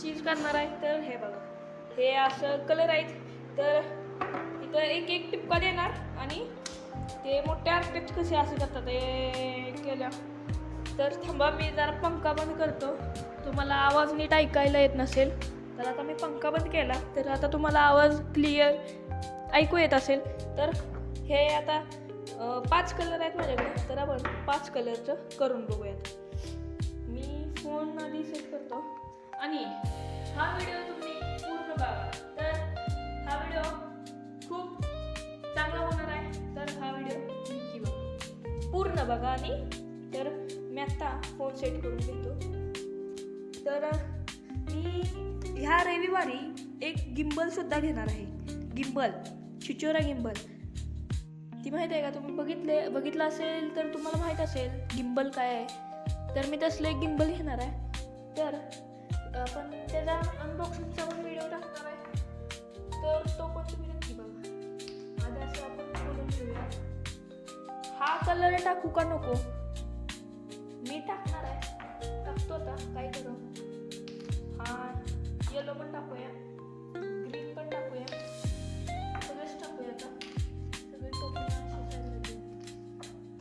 चीज करणार आहे. तर हे बघा, हे असं कलर आहेत. तर इथं एक एक टिपका देणार आणि ते मोठे आर्टिस्ट कसे असे करतात ते केल्या. तर थांबा, मी जरा पंखा बंद करतो. तुम्हाला आवाज नीट ऐकायला येत नसेल तर आता मी पंखा बंद केला, तर आता तुम्हाला आवाज क्लिअर ऐकू येत असेल. तर हे आता 5 कलर आहेत माझ्याकडे, तर आपण 5 कलरचं करून बघूयात. मी फोन आधी सेट करतो आणि हा व्हिडिओ तुम्ही पूर्ण बघा. तर हा व्हिडिओ खूप चांगला होणार आहे, तर हा व्हिडिओ नक्की बघा, पूर्ण बघा. आणि तर मी आत्ता फोन सेट करून घेतो. तर मी ह्या रविवारी एक गिम्बलसुद्धा घेणार आहे. गिम्बल, चिचोरा गिम्बल, ती माहीत आहे का? तुम्ही बघितलं असेल तर तुम्हाला माहीत असेल गिम्बल काय आहे. तर मी तसलं एक गिम्बल घेणार आहे. तर आपण त्याचा अनबॉक्सिंगचा पण व्हिडिओ टाकणार आहे, तर तो पण तुम्ही नक्की बघा. आधी असं आपण बोलून घेऊया, हा कलर टाकू का नको? मी टाकणार आहे, टाकतो. आता काय करू, हा येलो पण टाकूया, ग्रीन पण टाकूया, सगळेच टाकूया. आता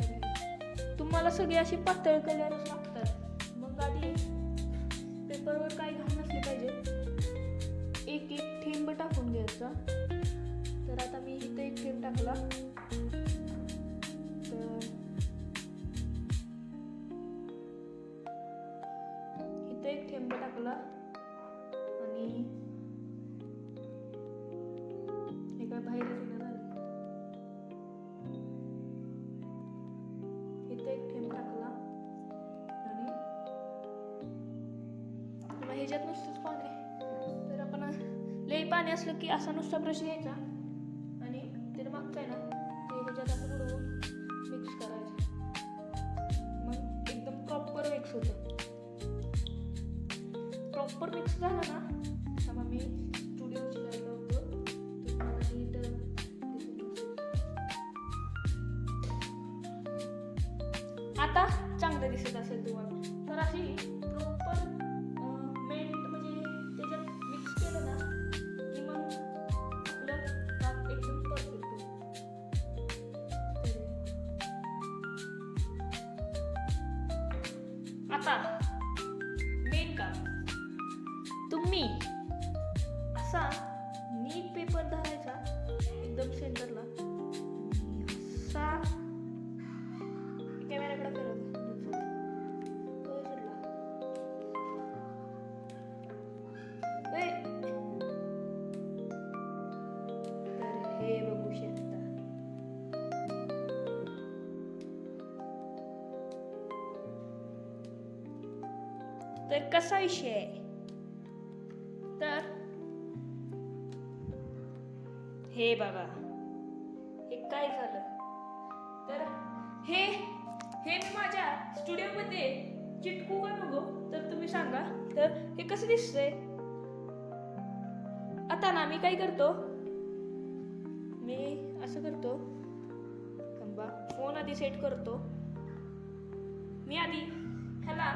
सगळे तुम्हाला सगळे असे पातळ कलरच लागतात. मग आधी पेपरवर काही घाण नसले पाहिजे, एक एक थेंब टाकून घ्यायचा. तर आता मी इथे एक थेंब टाकला. तर इथे एक थेंब टाकला आणि हे काय बाहेर झालं. इथे एक थेंब टाकला आणि ह्याच्यात नुसतंच पाणी. तर आपण लई पाणी असलं की असा नुसता ब्रश घ्यायचा आणि ते मागताय ना ते ह्याच्यात आपण उडवून मिक्स करायचं. मग एकदम प्रॉपर मिक्स होतं. प्रॉपर मिक्स झालं ना, तेव्हा मी स्टुडिओची लाईट लावतो. तुम्हाला नीट आता चांगलं दिसत असेल तुम्हाला. तर अशी प्रॉपर मेंट म्हणजे त्याच्यात मिक्स केलं ना की मग आपलं काम एकदम परफेक्ट होतं. आता मेन काम, तुम्ही असा नीट पेपर धरायचा एकदम सेंटरला, असा कॅमेराकडे फिरवतो. तर हे बघू शकता. तर कसा विषय आहे, तर हे बघा, हे काय झालं. तर हे मी माझ्या स्टुडिओमध्ये चिटकू का नको तर तुम्ही सांगा. तर हे कसं दिसतंय. आता ना मी काय करतो, मी असं करतो. थांबा, फोन आधी सेट करतो. मी आधी ह्याला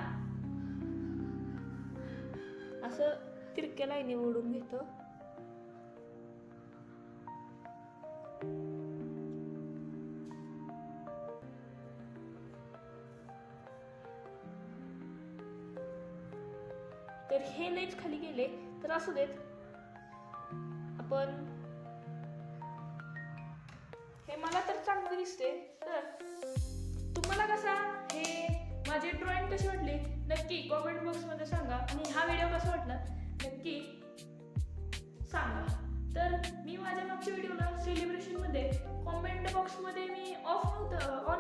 असं तिरक्या लाईनी ओढून घेतो. तर हे लईच खाली गेले तर असू देत. आपण हे मला तर चांगलं दिसते. तर तुम्हाला कसा हे माझे ड्रॉइंग कशी वाटली नक्की कॉमेंट बॉक्समध्ये सांगा. आणि हा व्हिडिओ कसा वाटला नक्की सांगा. तर मी माझ्या मागच्या व्हिडिओला सेलिब्रेशनमध्ये कॉमेंट बॉक्समध्ये मी ऑन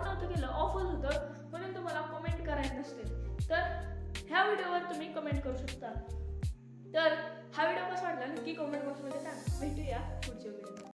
नव्हतं केलं, ऑफच होतं, म्हणून तुम्हाला कॉमेंट करायचं नसते. तर ह्या व्हिडिओवर तुम्ही कमेंट करू शकता. तर हा व्हिडिओ कसा वाटला नक्की कमेंट बॉक्समध्ये सांगा. भेटूया पुढच्या व्हिडिओ.